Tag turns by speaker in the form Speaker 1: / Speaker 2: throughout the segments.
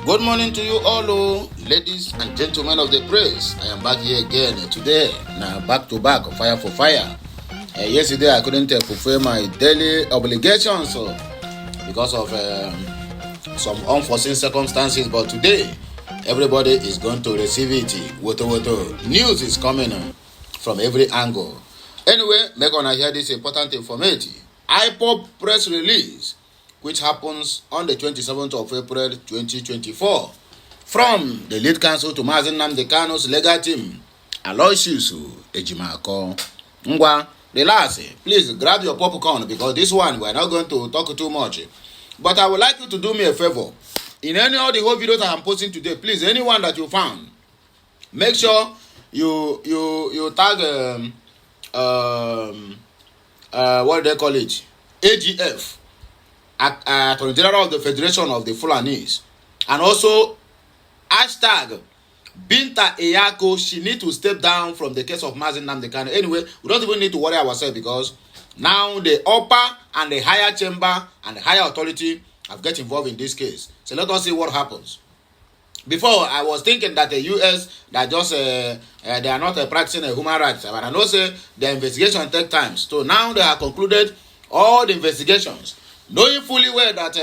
Speaker 1: Good morning to you all, ladies and gentlemen of the press. I am back here again today. Now back to back, fire for fire. Yesterday I couldn't fulfill my daily obligations because of some unforeseen circumstances. But today, everybody is going to receive it. News is coming from every angle. Anyway, make on hear this important information. IPOB press release, which happens on the 27th of April 2024. From the lead counsel to Mazi Nnamdi Kanu's legal team, Aloysius Ejimako. Ngwa, relax. Please grab your popcorn because this one we are not going to talk too much. But I would like you to do me a favor. In any of the whole videos I am posting today, please, anyone that you found, make sure you tag what do they call it? AGF. Attorney General of the Federation of the Fulanis, and also hashtag Binta Eyako. She need to step down from the case of Mazi Nnamdi Kanu. Anyway, we don't even need to worry ourselves because now the upper and the higher chamber and the higher authority have get involved in this case. So let us see what happens. Before I was thinking that the US that just they are not practicing human rights, but I know say the investigation take time. So now they have concluded all the investigations, knowing fully well that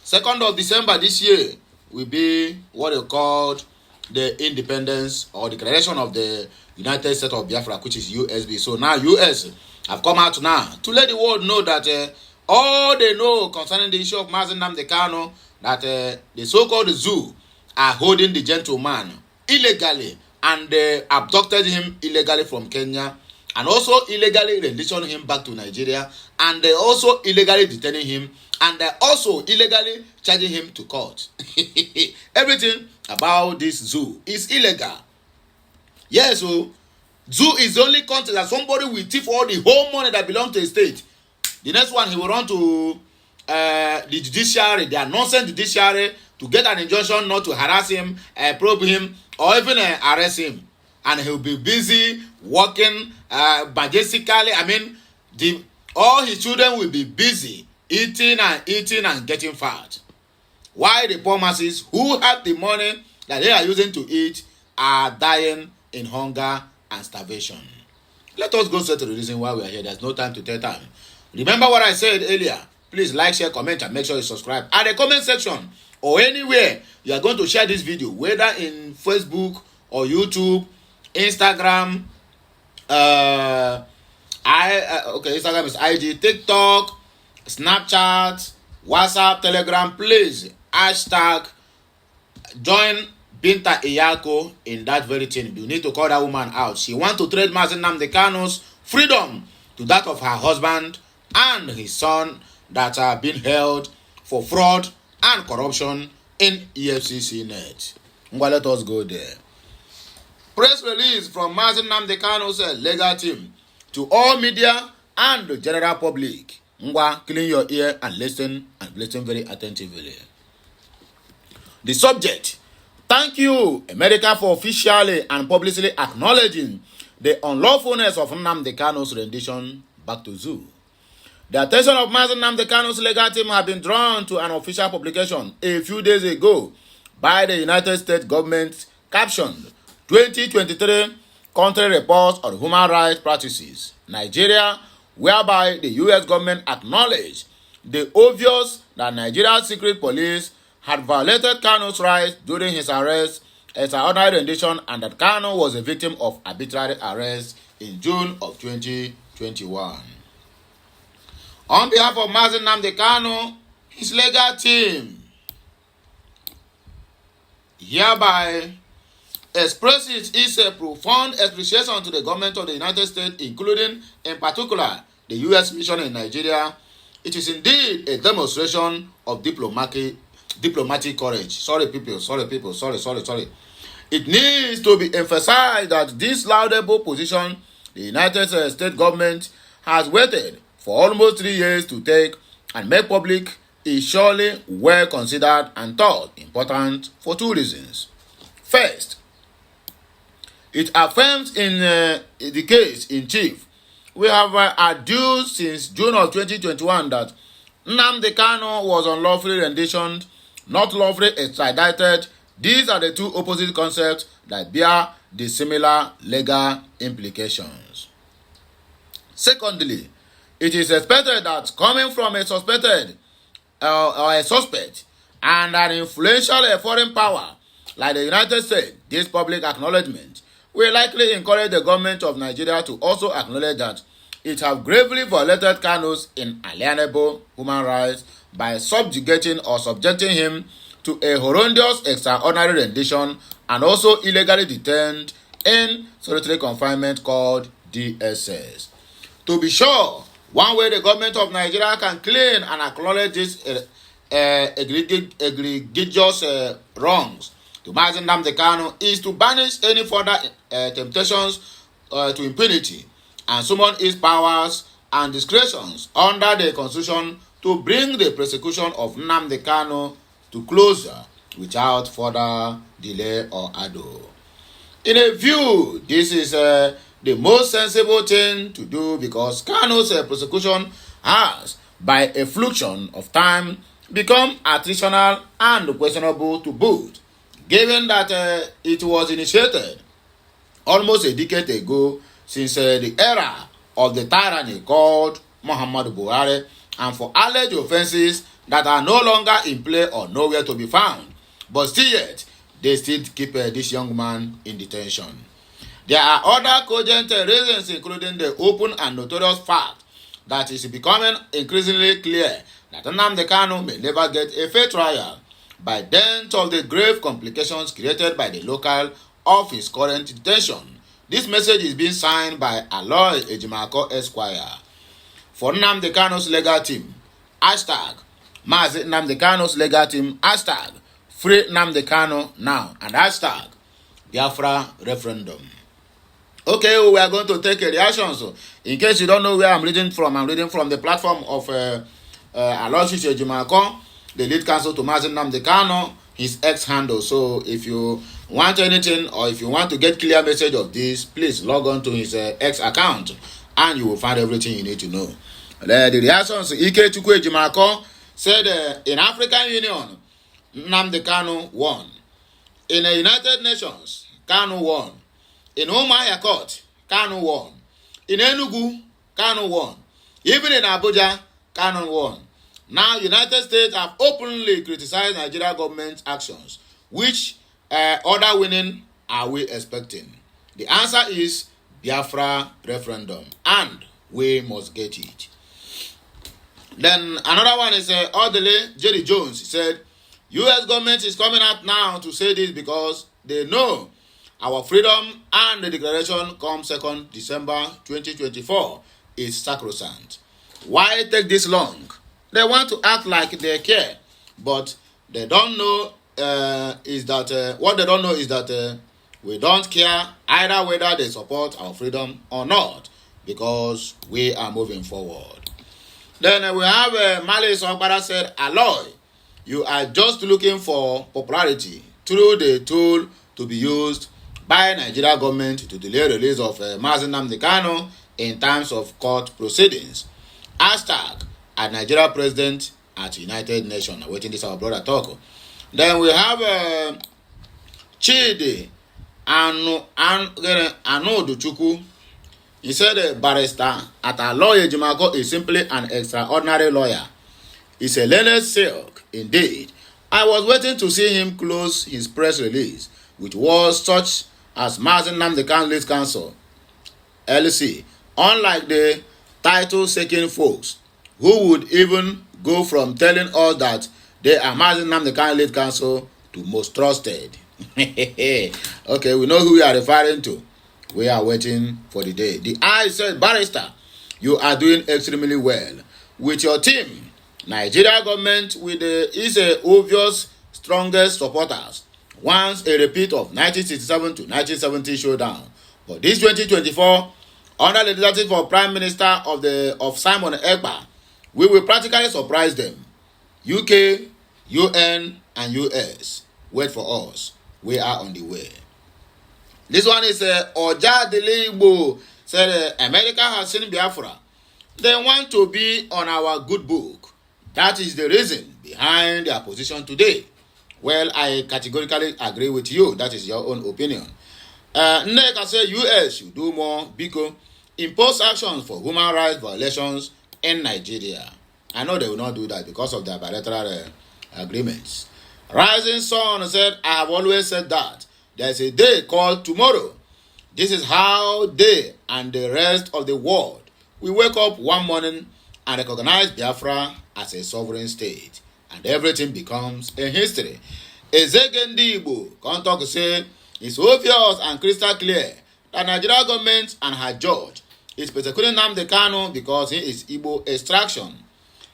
Speaker 1: 2nd of December this year will be what they called the independence or the declaration of the United States of Biafra, which is USB. So now US have come out now to let the world know that all they know concerning the issue of Mazi Nnamdi Kanu, that the so-called zoo are holding the gentleman illegally and abducted him illegally from Kenya, and also illegally renditioning him back to Nigeria, and they also illegally detaining him, and they also illegally charging him to court. Everything about this zoo is illegal. Yes, so zoo is the only country that somebody will thief all the whole money that belongs to the state. The next one, he will run to the judiciary, their nonsense judiciary, to get an injunction not to harass him, probe him, or even arrest him. And he'll be busy working majestically. I mean, all his children will be busy eating and getting fat. While the poor masses who have the money that they are using to eat are dying in hunger and starvation. Let us go straight to the reason why we are here. There's no time to take time. Remember what I said earlier. Please like, share, comment, and make sure you subscribe. At the comment section or anywhere you are going to share this video, whether in Facebook or YouTube, Instagram, Instagram is IG, TikTok, Snapchat, WhatsApp, Telegram. Please hashtag join Binta Eyako in that very thing. You need to call that woman out. She wants to trade Mazi Nnamdi Kanu's freedom to that of her husband and his son that are being held for fraud and corruption in EFCC net. Well, let us go there. Press release from Mazi Nnamdi Kanu's legal team to all media and the general public. Clean your ear and listen very attentively. The subject: thank you, America, for officially and publicly acknowledging the unlawfulness of Nnamdi Kanu's rendition back to zoo. The attention of Mazi Nnamdi Kanu's legal team have been drawn to an official publication a few days ago by the United States government captioned 2023 Country Reports on Human Rights Practices, Nigeria, whereby the U.S. government acknowledged the obvious that Nigeria's secret police had violated Kanu's rights during his arrest, extraordinary rendition, and that Kanu was a victim of arbitrary arrest in June of 2021. On behalf of Mazi Nnamdi Kanu, his legal team hereby expresses its profound appreciation to the government of the United States, including, in particular, the U.S. mission in Nigeria. It is indeed a demonstration of diplomatic courage. Sorry. It needs to be emphasized that this laudable position the United States government has waited for almost 3 years to take and make public is surely well considered and thought important for two reasons. First, it affirms in the case in chief we have adduced since June of 2021 that Nnamdi Kanu was unlawfully renditioned not lawfully extradited. These are the two opposite concepts that bear the similar legal implications. Secondly, it is expected that coming from a suspected or a suspect and an influential foreign power like the United States, this public acknowledgement will likely encourage the government of Nigeria to also acknowledge that it have gravely violated Kanu's inalienable human rights by subjugating or subjecting him to a horrendous extraordinary rendition and also illegally detained in solitary confinement called DSS. To be sure, one way the government of Nigeria can claim and acknowledge this egregious wrongs to Mazi Nnamdi Kanu is to banish any further temptations to impunity and summon its powers and discretions under the Constitution to bring the prosecution of Nnamdi Kanu to closure without further delay or ado. In a view, this is the most sensible thing to do because Kanu's prosecution has, by a fluxion of time, become attritional and questionable to boot, given that it was initiated almost a decade ago since the era of the tyranny called Muhammadu Buhari, and for alleged offences that are no longer in play or nowhere to be found, but still yet they still keep this young man in detention. There are other cogent reasons, including the open and notorious fact that it is becoming increasingly clear that Nnamdi Kanu may never get a fair trial by dint of the grave complications created by the locale of his current detention. This message is being signed by Aloy Ejimako Esquire. For Nnamdi Kanu's legal team, hashtag Mazi Nnamdi Kanu's legal team, hashtag Free Nnamdi Kanu now, and hashtag Biafra referendum. Okay, we are going to take a reaction. So, in case you don't know where I'm reading from the platform of Aloysius Ejimako, the lead counsel to Mazi Nnamdi Kanu, his ex-handle. So, if you want anything or if you want to get clear message of this, please log on to his X account and you will find everything you need to know. The reactions, Ike Chukwu Ejimako said in African Union, Nnamdi Kanu won. In the United Nations, Kanu won. In Umuahia Court, Kanu won. In Enugu, Kanu won. Even in Abuja, Kanu won. Now, United States have openly criticized Nigeria government's actions. Which other winning are we expecting? The answer is Biafra referendum, and we must get it. Then another one is Odele Jerry Jones. He said, U.S. government is coming out now to say this because they know our freedom and the declaration come 2nd December 2024 is sacrosanct. Why take this long? They want to act like they care, but they don't know what they don't know is that we don't care either whether they support our freedom or not, because we are moving forward. Then we have Malice Okpara said, Aloy, you are just looking for popularity through the tool to be used by Nigeria government to delay release of Mazi Nnamdi Kanu in times of court proceedings. Hashtag at Nigeria President at United Nations. Waiting this our brother talk. Then we have Chidi Anoduchukwu. He said barrister at a lawyer Ejimako is simply an extraordinary lawyer. He's a learned silk, indeed. I was waiting to see him close his press release, which was such as Mazi Nnamdi Kanu lead counsel, LC, unlike the title-seeking folks who would even go from telling us that they are Mazi Nnamdi Kanu lead counsel to most trusted. Okay, we know who we are referring to. We are waiting for the day. The I said, barrister, you are doing extremely well with your team. Nigeria government with is a obvious strongest supporters. Once a repeat of 1967 to 1970 showdown. But this 2024, under the leadership of Prime Minister of Simon Ekpa, we will practically surprise them. UK, UN, and US. Wait for us. We are on the way. This one is Oja Deligbo said America has seen Biafra. They want to be on our good book. That is the reason behind their position today. Well, I categorically agree with you. That is your own opinion. Nneka say US should do more because impose actions for human rights violations in Nigeria. I know they will not do that because of their bilateral agreements. Rising Sun said, I have always said that there is a day called tomorrow. This is how they and the rest of the world will wake up one morning and recognize Biafra as a sovereign state, and everything becomes a history. Ezegendi Igbo Kontok say, it's obvious and crystal clear that Nigeria government and her judge is persecuting Nnamdi Kanu because he is Igbo extraction.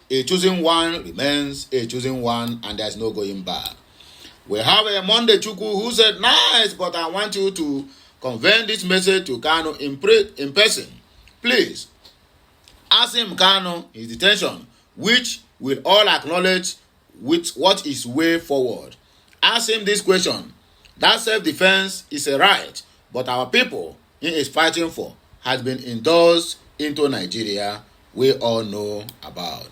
Speaker 1: A chosen one remains a chosen one, and there's no going back. We have a Monday Chukwu who said, nice, but I want you to convey this message to Kanu in person. Please, ask him Kanu his detention, which we'll all acknowledge with what is way forward. Ask him this question. That self-defense is a right, but our people he is fighting for has been endorsed into Nigeria, we all know about.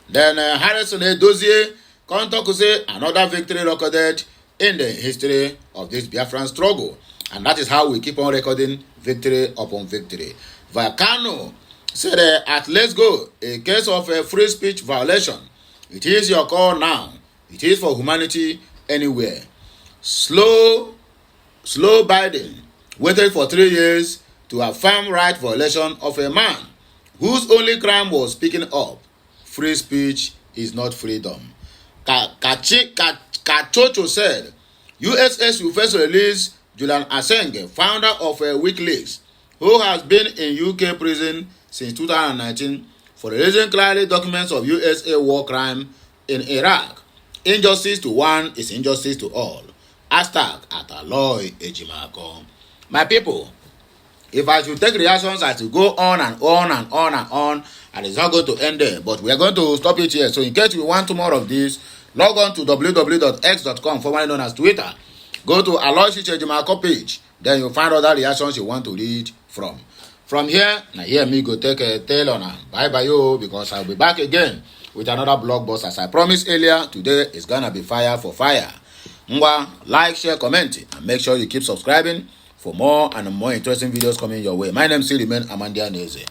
Speaker 1: Then Harrison Edozie Kontok say another victory recorded in the history of this Biafran struggle, and that is how we keep on recording victory upon victory. Vakano said at Let's Go, a case of a free speech violation. It is your call now. It is for humanity anywhere. Slow Biden waited for 3 years to affirm right violation of a man whose only crime was speaking up. Free speech is not freedom. Kachocho said, USS will first release Julian Assange, founder of WikiLeaks, who has been in UK prison since 2019 for releasing clearly documents of USA war crime in Iraq. Injustice to one is injustice to all. #Ataloy Ejimako. My people, if I should take reactions, I should go on and on and on and on, and it's not going to end there. But we are going to stop it here. So in case you want more of this, log on to www.x.com, formerly known as Twitter. Go to Aloysius Ejimako page. Then you'll find other reactions you want to read from. From here, now hear me go take a tail on her. Bye yo, because I'll be back again with another blog post. As I promised earlier, today is gonna be fire for fire. Like, share, comment, and make sure you keep subscribing for more and more interesting videos coming your way. My name still remains Amandia Neze.